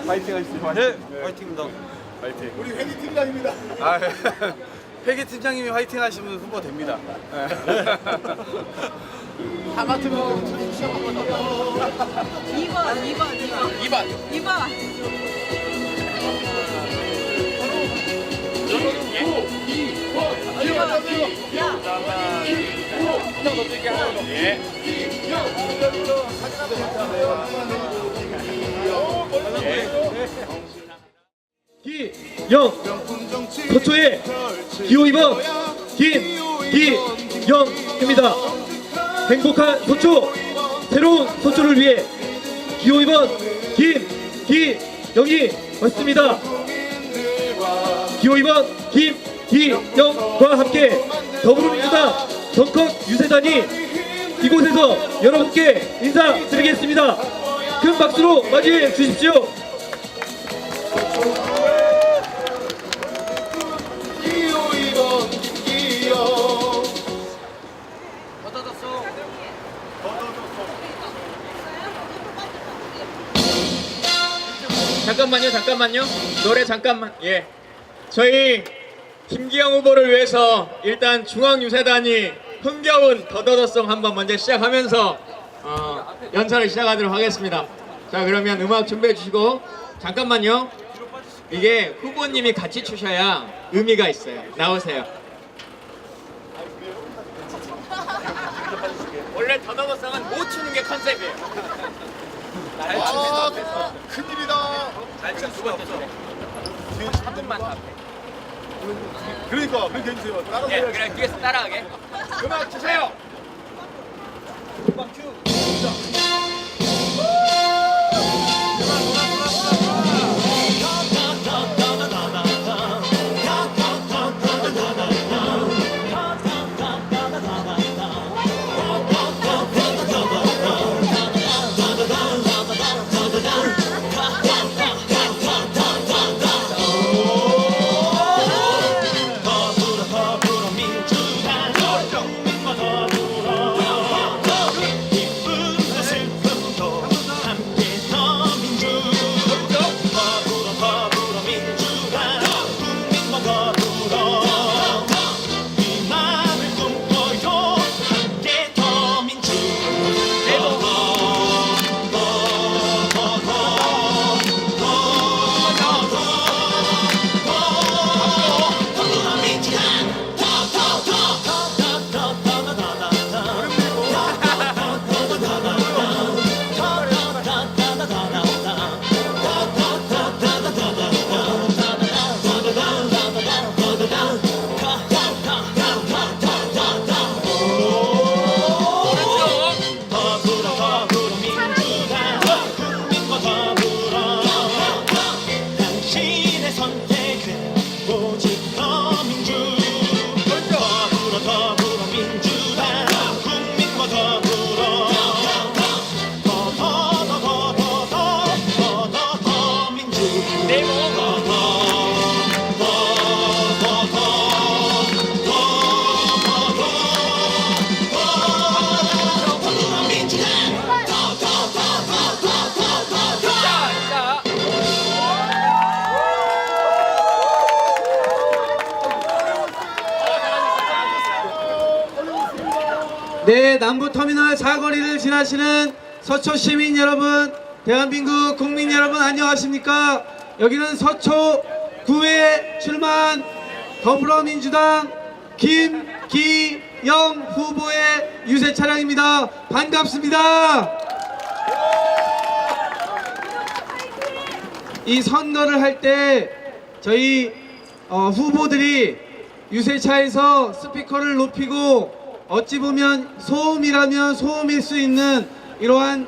파이팅 하시죠. 네, 화이팅입니다. 파이팅. 우리 회기 팀장입니다. 아, 회계 팀장님이 화이팅 하시면 후보 됩니다. 하마터면 2번. 기영 서초의 기호 2번 김기영입니다. 행복한 서초, 새로운 서초를 위해 기호 2번 김기영이 왔습니다. 기호 2번 김기영과 함께 더불어민주당 정컷 유세단이 이곳에서 여러분께 인사드리겠습니다. 큰 박수로 맞이해 주십시오. 기호 2번 김기영. 잠깐만요. 노래 잠깐만. 예. 저희 김기영 후보를 위해서 일단 중앙유세단이 흥겨운 더더더송 한번 먼저 시작하면서 연설을 시작하도록 하겠습니다. 자, 그러면 음악 준비해 주시고 잠깐만요. 이게 후보님이 같이 추셔야 의미가 있어요. 나오세요. 원래 더더더송은 못 추는 게 컨셉이에요. 아, 큰일이다. 잘칠 수가 없어. 한 분만 다. 그러니까 그렇게 해주세요. 예, 따라서 그래 뒤에서 따라하게. 음악 주세요. 네, 남부터미널 사거리를 지나시는 서초 시민 여러분, 대한민국 국민 여러분 안녕하십니까? 여기는 서초 구에 출마한 더불어민주당 김기영 후보의 유세 차량입니다. 반갑습니다. 이 선거를 할 때 저희 후보들이 유세차에서 스피커를 높이고 어찌 보면 소음이라면 소음일 수 있는 이러한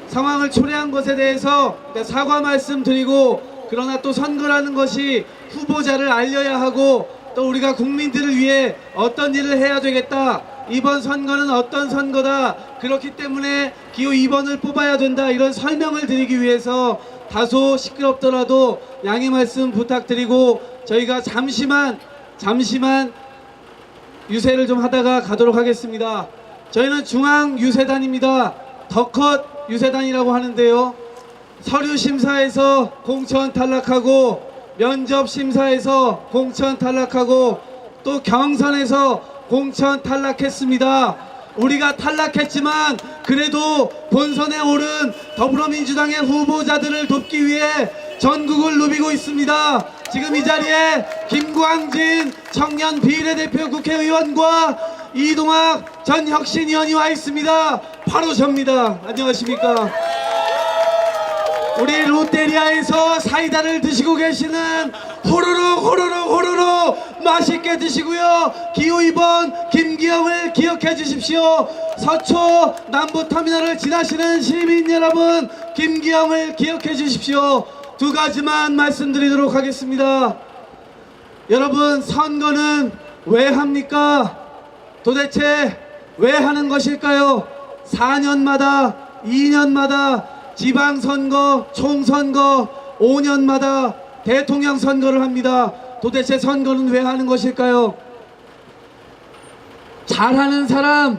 상황을 초래한 것에 대해서 사과 말씀드리고, 그러나 또 선거라는 것이 후보자를 알려야 하고 또 우리가 국민들을 위해 어떤 일을 해야 되겠다, 이번 선거는 어떤 선거다, 그렇기 때문에 기호 2번을 뽑아야 된다, 이런 설명을 드리기 위해서 다소 시끄럽더라도 양해 말씀 부탁드리고 저희가 잠시만 유세를 좀 하다가 가도록 하겠습니다. 저희는 중앙유세단입니다. 더컷 유세단이라고 하는데요. 서류 심사에서 공천 탈락하고 면접 심사에서 공천 탈락하고 또 경선에서 공천 탈락했습니다. 우리가 탈락했지만 그래도 본선에 오른 더불어민주당의 후보자들을 돕기 위해 전국을 누비고 있습니다. 지금 이 자리에 김광진 청년 비례대표 국회의원과 이동학 전 혁신위원이 와 있습니다. 바로 접니다. 안녕하십니까. 우리 롯데리아에서 사이다를 드시고 계시는 호로록 맛있게 드시고요. 기호 2번 김기영을 기억해 주십시오. 서초 남부터미널을 지나시는 시민 여러분, 김기영을 기억해 주십시오. 두 가지만 말씀드리도록 하겠습니다. 여러분, 선거는 왜 합니까? 도대체 왜 하는 것일까요? 4년마다 2년마다 지방선거, 총선거, 5년마다 대통령 선거를 합니다. 도대체 선거는 왜 하는 것일까요? 잘하는 사람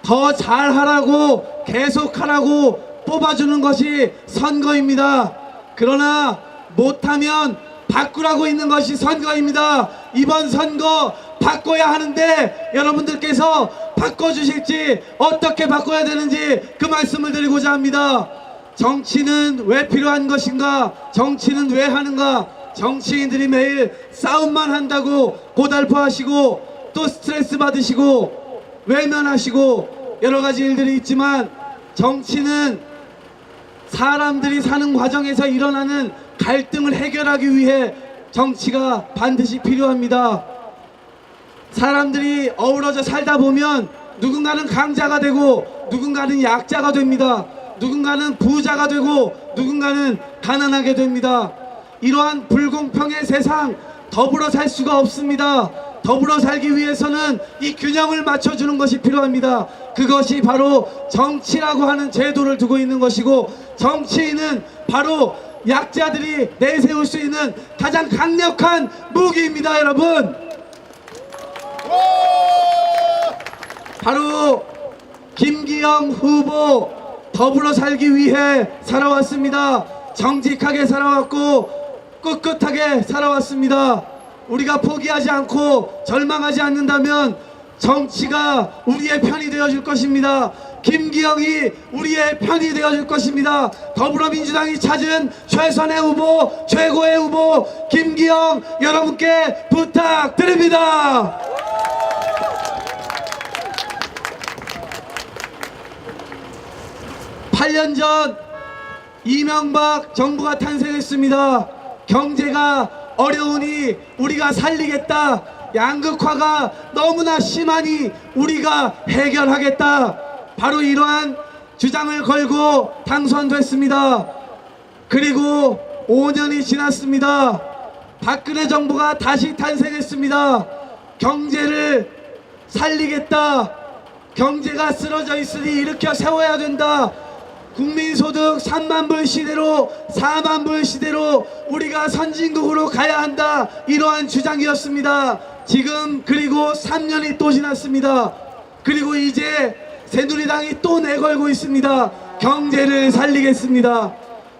더 잘하라고 계속하라고 뽑아주는 것이 선거입니다. 그러나 못하면 바꾸라고 있는 것이 선거입니다. 이번 선거 바꿔야 하는데 여러분들께서 바꿔주실지, 어떻게 바꿔야 되는지 그 말씀을 드리고자 합니다. 정치는 왜 필요한 것인가? 정치는 왜 하는가? 정치인들이 매일 싸움만 한다고 고달퍼하시고 또 스트레스 받으시고 외면하시고 여러가지 일들이 있지만, 정치는 사람들이 사는 과정에서 일어나는 갈등을 해결하기 위해 정치가 반드시 필요합니다. 사람들이 어우러져 살다 보면 누군가는 강자가 되고 누군가는 약자가 됩니다. 누군가는 부자가 되고 누군가는 가난하게 됩니다. 이러한 불공평의 세상 더불어 살 수가 없습니다. 더불어 살기 위해서는 이 균형을 맞춰주는 것이 필요합니다. 그것이 바로 정치라고 하는 제도를 두고 있는 것이고, 정치인은 바로 약자들이 내세울 수 있는 가장 강력한 무기입니다. 여러분, 바로 김기영 후보 더불어 살기 위해 살아왔습니다. 정직하게 살아왔고 꿋꿋하게 살아왔습니다. 우리가 포기하지 않고 절망하지 않는다면 정치가 우리의 편이 되어줄 것입니다. 김기영이 우리의 편이 되어줄 것입니다. 더불어민주당이 찾은 최선의 후보, 최고의 후보 김기영 여러분께 부탁드립니다. (8년) 전 이명박 정부가 탄생했습니다. 경제가 어려우니 우리가 살리겠다. 양극화가 너무나 심하니 우리가 해결하겠다. 바로 이러한 주장을 걸고 당선됐습니다. 그리고 5년이 지났습니다. 박근혜 정부가 다시 탄생했습니다. 경제를 살리겠다. 경제가 쓰러져 있으니 일으켜 세워야 된다. 국민소득 3만 불 시대로 4만 불 시대로 우리가 선진국으로 가야 한다. 이러한 주장이었습니다. 지금 그리고 3년이 또 지났습니다. 그리고 이제 새누리당이 또 내걸고 있습니다. 경제를 살리겠습니다.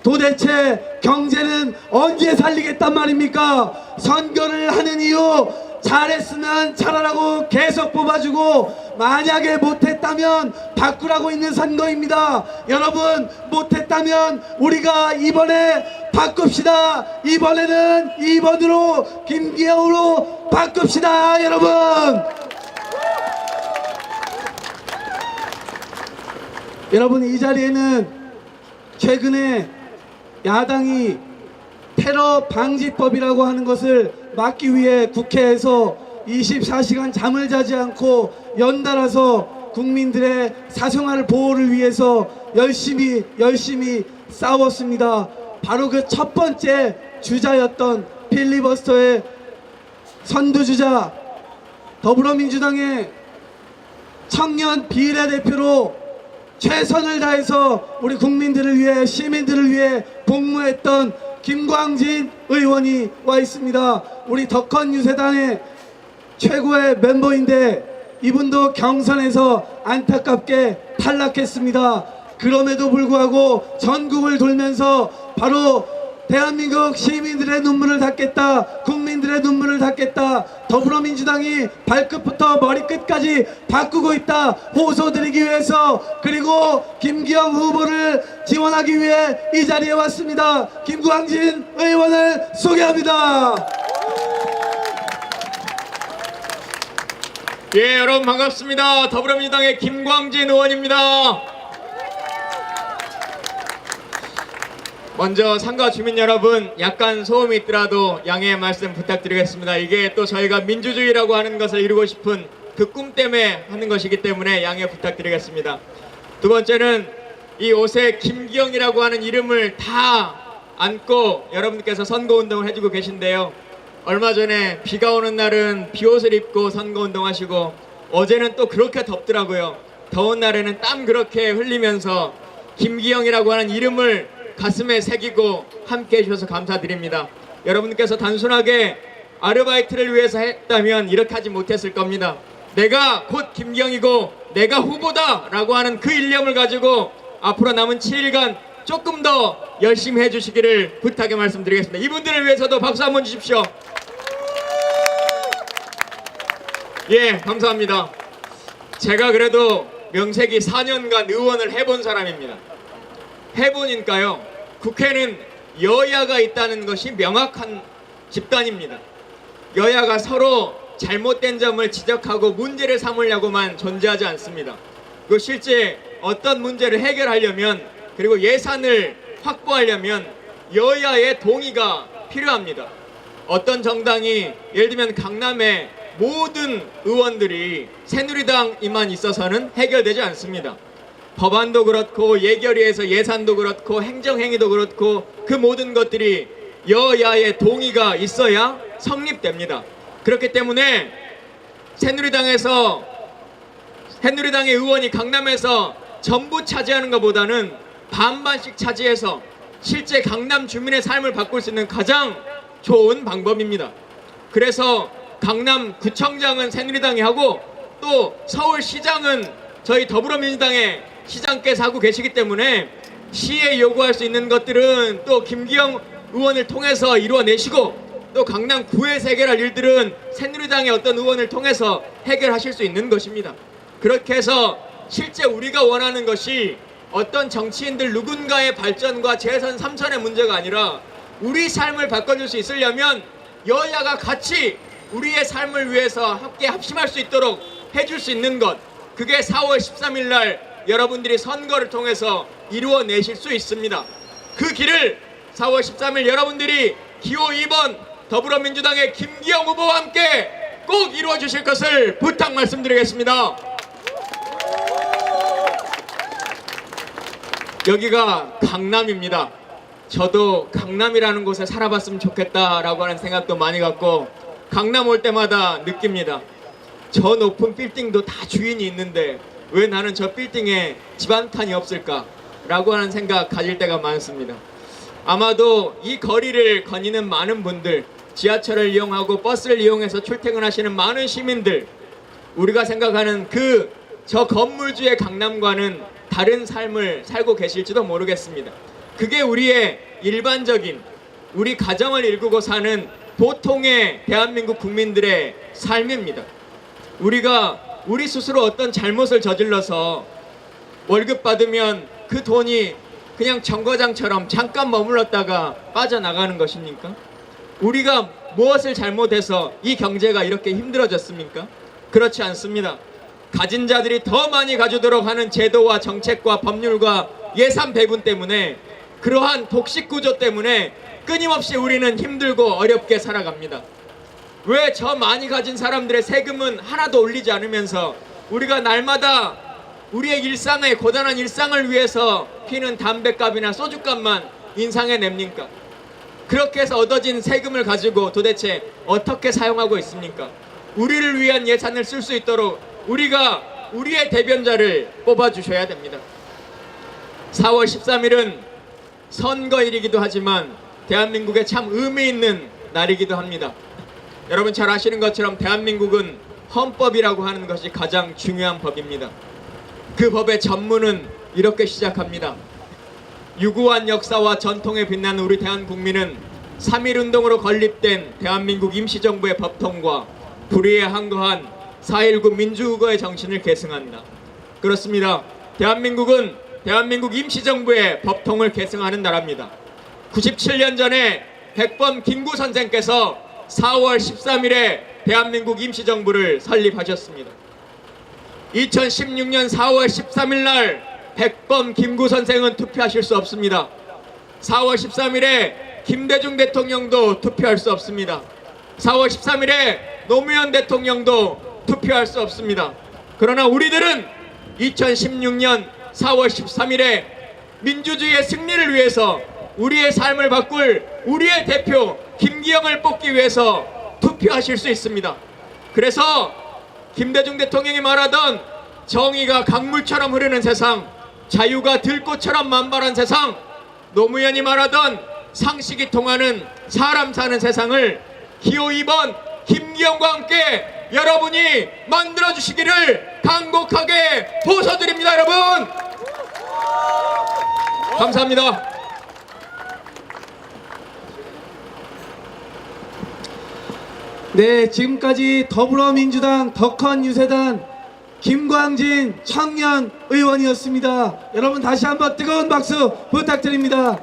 도대체 경제는 언제 살리겠단 말입니까? 선거를 하는 이유, 잘했으면 잘하라고 계속 뽑아주고 만약에 못했다면 바꾸라고 있는 선거입니다. 여러분, 못했다면 우리가 이번에 바꿉시다. 이번에는 2번으로 김기영으로 바꿉시다. 여러분, 여러분, 이 자리에는 최근에 야당이 테러 방지법이라고 하는 것을 막기 위해 국회에서 24시간 잠을 자지 않고 연달아서 국민들의 사생활 보호를 위해서 열심히 싸웠습니다. 바로 그 첫 번째 주자였던 필리버스터의 선두주자 더불어민주당의 청년 비례대표로 최선을 다해서 우리 국민들을 위해, 시민들을 위해 복무했던 김광진 의원이 와 있습니다. 우리 더컷 유세단의 최고의 멤버인데 이분도 경선에서 안타깝게 탈락했습니다. 그럼에도 불구하고 전국을 돌면서 바로 대한민국 시민들의 눈물을 닦겠다, 국민들의 눈물을 닦겠다, 더불어민주당이 발끝부터 머리끝까지 바꾸고 있다 호소드리기 위해서, 그리고 김기영 후보를 지원하기 위해 이 자리에 왔습니다. 김광진 의원을 소개합니다. 예, 여러분 반갑습니다. 더불어민주당의 김광진 의원입니다. 먼저 상가 주민 여러분, 약간 소음이 있더라도 양해의 말씀 부탁드리겠습니다. 이게 또 저희가 민주주의라고 하는 것을 이루고 싶은 그 꿈 때문에 하는 것이기 때문에 양해 부탁드리겠습니다. 두 번째는 이 옷에 김기영이라고 하는 이름을 다 안고 여러분께서 선거운동을 해주고 계신데요. 얼마 전에 비가 오는 날은 비옷을 입고 선거운동 하시고, 어제는 또 그렇게 덥더라고요. 더운 날에는 땀 그렇게 흘리면서 김기영이라고 하는 이름을 가슴에 새기고 함께 해주셔서 감사드립니다. 여러분께서 단순하게 아르바이트를 위해서 했다면 이렇게 하지 못했을 겁니다. 내가 곧 김기영이고 내가 후보다 라고 하는 그 일념을 가지고 앞으로 남은 7일간 조금 더 열심히 해주시기를 부탁의 말씀드리겠습니다. 이분들을 위해서도 박수 한번 주십시오. 예, 감사합니다. 제가 그래도 명색이 4년간 의원을 해본 사람입니다. 해보니까요, 국회는 여야가 있다는 것이 명확한 집단입니다. 여야가 서로 잘못된 점을 지적하고 문제를 삼으려고만 존재하지 않습니다. 그 실제 어떤 문제를 해결하려면, 그리고 예산을 확보하려면 여야의 동의가 필요합니다. 어떤 정당이, 예를 들면 강남의 모든 의원들이 새누리당이만 있어서는 해결되지 않습니다. 법안도 그렇고 예결위에서 예산도 그렇고 행정행위도 그렇고 그 모든 것들이 여야의 동의가 있어야 성립됩니다. 그렇기 때문에 새누리당의 의원이 강남에서 전부 차지하는 것보다는 반반씩 차지해서 실제 강남 주민의 삶을 바꿀 수 있는 가장 좋은 방법입니다. 그래서 강남구청장은 새누리당이 하고, 또 서울시장은 저희 더불어민주당의 시장께서 하고 계시기 때문에 시에 요구할 수 있는 것들은 또 김기영 의원을 통해서 이루어내시고, 또 강남구에서 해결할 일들은 새누리당의 어떤 의원을 통해서 해결하실 수 있는 것입니다. 그렇게 해서 실제 우리가 원하는 것이 어떤 정치인들 누군가의 발전과 재선 3선의 문제가 아니라, 우리 삶을 바꿔줄 수 있으려면 여야가 같이 우리의 삶을 위해서 함께 합심할 수 있도록 해줄 수 있는 것, 그게 4월 13일 날 여러분들이 선거를 통해서 이루어내실 수 있습니다. 그 길을 4월 13일 여러분들이 기호 2번 더불어민주당의 김기영 후보와 함께 꼭 이루어 주실 것을 부탁 말씀드리겠습니다. 여기가 강남입니다. 저도 강남이라는 곳에 살아봤으면 좋겠다라고 하는 생각도 많이 갖고 강남 올 때마다 느낍니다. 저 높은 빌딩도 다 주인이 있는데 왜 나는 저 빌딩에 집 한 칸이 없을까? 라고 하는 생각 가질 때가 많습니다. 아마도 이 거리를 거니는 많은 분들, 지하철을 이용하고 버스를 이용해서 출퇴근하시는 많은 시민들, 우리가 생각하는 저 건물주의 강남과는 다른 삶을 살고 계실지도 모르겠습니다. 그게 우리의 일반적인, 우리 가정을 일구고 사는 보통의 대한민국 국민들의 삶입니다. 우리가 우리 스스로 어떤 잘못을 저질러서 월급 받으면 그 돈이 그냥 정거장처럼 잠깐 머물렀다가 빠져나가는 것입니까? 우리가 무엇을 잘못해서 이 경제가 이렇게 힘들어졌습니까? 그렇지 않습니다. 가진 자들이 더 많이 가지도록 하는 제도와 정책과 법률과 예산 배분 때문에, 그러한 독식 구조 때문에 끊임없이 우리는 힘들고 어렵게 살아갑니다. 왜 저 많이 가진 사람들의 세금은 하나도 올리지 않으면서 우리가 날마다 우리의 일상의 고단한 일상을 위해서 피는 담뱃값이나 소주값만 인상해냅니까? 그렇게 해서 얻어진 세금을 가지고 도대체 어떻게 사용하고 있습니까? 우리를 위한 예산을 쓸 수 있도록 우리가 우리의 대변자를 뽑아주셔야 됩니다. 4월 13일은 선거일이기도 하지만 대한민국에 참 의미 있는 날이기도 합니다. 여러분 잘 아시는 것처럼 대한민국은 헌법이라고 하는 것이 가장 중요한 법입니다. 그 법의 전문은 이렇게 시작합니다. 유구한 역사와 전통에 빛나는 우리 대한국민은 3.1운동으로 건립된 대한민국 임시정부의 법통과 불의에 항거한 4.19 민주국가의 정신을 계승한다. 그렇습니다. 대한민국은 대한민국 임시정부의 법통을 계승하는 나라입니다. 97년 전에 백범 김구 선생께서 4월 13일에 대한민국 임시정부를 설립하셨습니다. 2016년 4월 13일 날 백범 김구 선생은 투표하실 수 없습니다. 4월 13일에 김대중 대통령도 투표할 수 없습니다. 4월 13일에 노무현 대통령도 투표할 수 없습니다. 그러나 우리들은 2016년 4월 13일에 민주주의의 승리를 위해서 우리의 삶을 바꿀 우리의 대표 김기영을 뽑기 위해서 투표하실 수 있습니다. 그래서 김대중 대통령이 말하던 정의가 강물처럼 흐르는 세상, 자유가 들꽃처럼 만발한 세상, 노무현이 말하던 상식이 통하는 사람 사는 세상을 기호 2번 김기영과 함께 여러분이 만들어주시기를 간곡하게 호소드립니다. 여러분 감사합니다. 네, 지금까지 더불어민주당 덕헌 유세단 김광진 청년 의원이었습니다. 여러분 다시 한번 뜨거운 박수 부탁드립니다.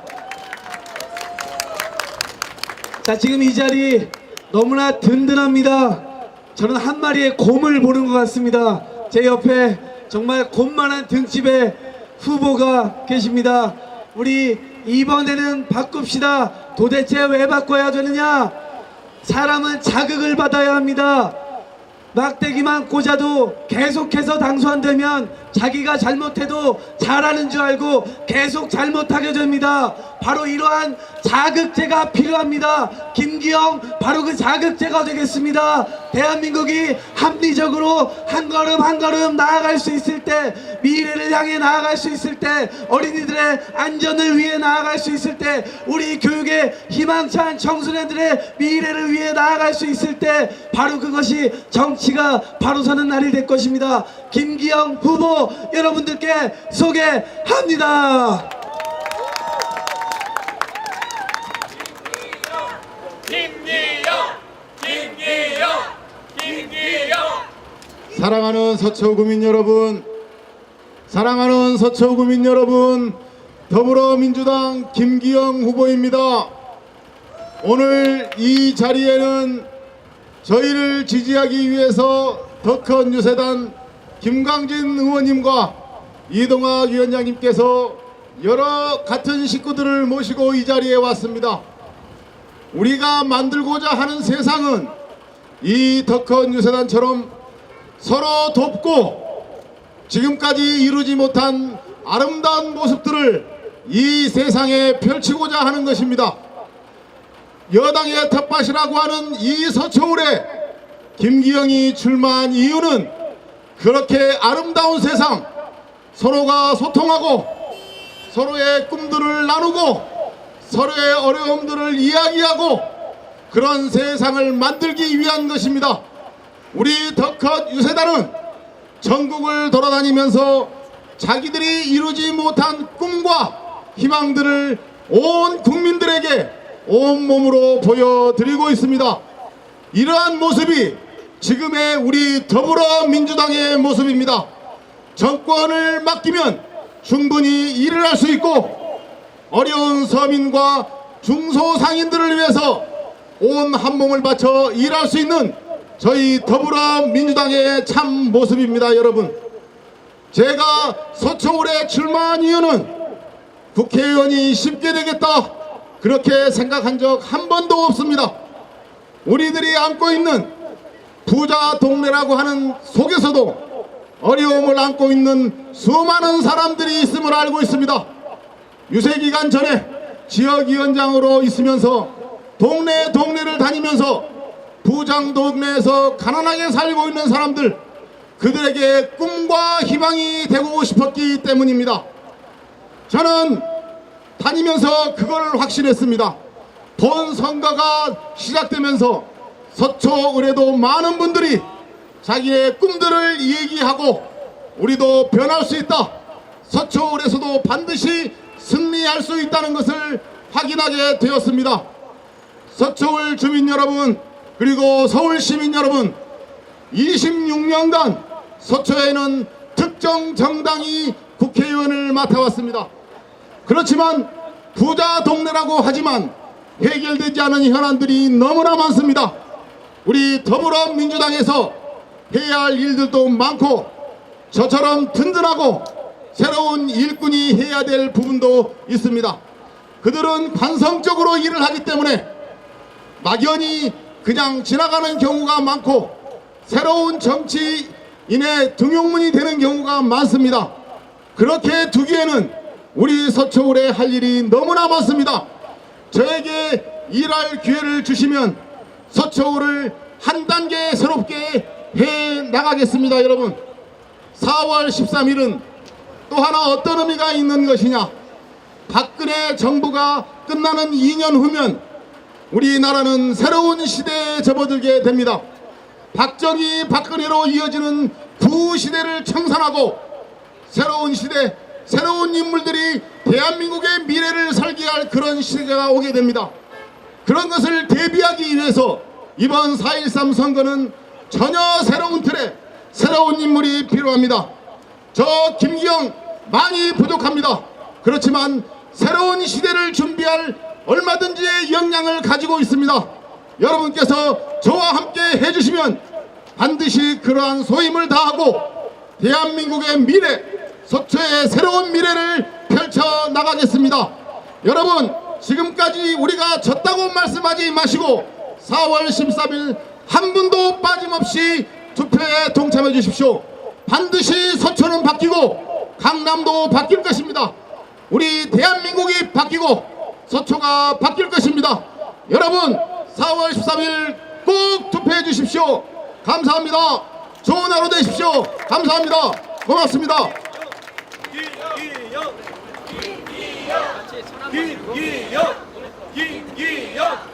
자, 지금 이 자리 너무나 든든합니다. 저는 한 마리의 곰을 보는 것 같습니다. 제 옆에 정말 곰만한 등집의 후보가 계십니다. 우리 이번에는 바꿉시다. 도대체 왜 바꿔야 되느냐? 사람은 자극을 받아야 합니다. 막대기만 꽂아도 계속해서 당수 안 되면 자기가 잘못해도 잘하는 줄 알고 계속 잘못하게 됩니다. 바로 이러한 자극제가 필요합니다. 김기영 바로 그 자극제가 되겠습니다. 대한민국이 합리적으로 한 걸음 한 걸음 나아갈 수 있을 때, 미래를 향해 나아갈 수 있을 때, 어린이들의 안전을 위해 나아갈 수 있을 때, 우리 교육의 희망찬 청소년들의 미래를 위해 나아갈 수 있을 때, 바로 그것이 정치가 바로 서는 날이 될 것입니다. 김기영 후보 여러분들께 소개합니다. 사랑하는 서초구민 여러분, 사랑하는 서초구민 여러분, 더불어민주당 김기영 후보입니다. 오늘 이 자리에는 저희를 지지하기 위해서 덕헌 유세단 김광진 의원님과 이동학 위원장님께서 여러 같은 식구들을 모시고 이 자리에 왔습니다. 우리가 만들고자 하는 세상은 이 덕헌 유세단처럼 서로 돕고 지금까지 이루지 못한 아름다운 모습들을 이 세상에 펼치고자 하는 것입니다. 여당의 텃밭이라고 하는 이 서초울에 김기영이 출마한 이유는 그렇게 아름다운 세상, 서로가 소통하고 서로의 꿈들을 나누고 서로의 어려움들을 이야기하고 그런 세상을 만들기 위한 것입니다. 우리 덕헌 유세단은 전국을 돌아다니면서 자기들이 이루지 못한 꿈과 희망들을 온 국민들에게 온몸으로 보여드리고 있습니다. 이러한 모습이 지금의 우리 더불어민주당의 모습입니다. 정권을 맡기면 충분히 일을 할 수 있고 어려운 서민과 중소상인들을 위해서 온 한몸을 바쳐 일할 수 있는 저희 더불어민주당의 참 모습입니다. 여러분, 제가 서초울에 출마한 이유는 국회의원이 쉽게 되겠다 그렇게 생각한 적 한 번도 없습니다. 우리들이 안고 있는 부자 동네라고 하는 속에서도 어려움을 안고 있는 수많은 사람들이 있음을 알고 있습니다. 유세기간 전에 지역위원장으로 있으면서 동네를 다니면서 부장 동네에서 가난하게 살고 있는 사람들, 그들에게 꿈과 희망이 되고 싶었기 때문입니다. 저는 다니면서 그걸 확신했습니다. 본 선거가 시작되면서 서초을에도 많은 분들이 자기의 꿈들을 얘기하고 우리도 변할 수 있다, 서초울에서도 반드시 승리할 수 있다는 것을 확인하게 되었습니다. 서초울 주민 여러분, 그리고 서울 시민 여러분, 26년간 서초에는 특정 정당이 국회의원을 맡아왔습니다. 그렇지만 부자 동네라고 하지만 해결되지 않은 현안들이 너무나 많습니다. 우리 더불어민주당에서 해야 할 일들도 많고 저처럼 든든하고 새로운 일꾼이 해야 될 부분도 있습니다. 그들은 관성적으로 일을 하기 때문에 막연히 그냥 지나가는 경우가 많고 새로운 정치인의 등용문이 되는 경우가 많습니다. 그렇게 두기에는 우리 서초울에 할 일이 너무나 많습니다. 저에게 일할 기회를 주시면 서초울을 한 단계 새롭게 해 나가겠습니다. 여러분, 4월 13일은 또 하나 어떤 의미가 있는 것이냐? 박근혜 정부가 끝나는 2년 후면 우리나라는 새로운 시대에 접어들게 됩니다. 박정희 박근혜로 이어지는 구시대를 청산하고 새로운 시대, 새로운 인물들이 대한민국의 미래를 설계할 그런 시대가 오게 됩니다. 그런 것을 대비하기 위해서 이번 4.13 선거는 전혀 새로운 틀에 새로운 인물이 필요합니다. 저 김기영 많이 부족합니다. 그렇지만 새로운 시대를 준비할 얼마든지의 역량을 가지고 있습니다. 여러분께서 저와 함께 해주시면 반드시 그러한 소임을 다하고 대한민국의 미래, 서초의 새로운 미래를 펼쳐 나가겠습니다. 여러분, 지금까지 우리가 졌다고 말씀하지 마시고 4월 13일 한 분도 빠짐없이 투표에 동참해 주십시오. 반드시 서초는 바뀌고 강남도 바뀔 것입니다. 우리 대한민국이 바뀌고 서초가 바뀔 것입니다. 여러분, 4월 13일 꼭 투표해 주십시오. 감사합니다. 좋은 하루 되십시오. 감사합니다. 고맙습니다. 김기영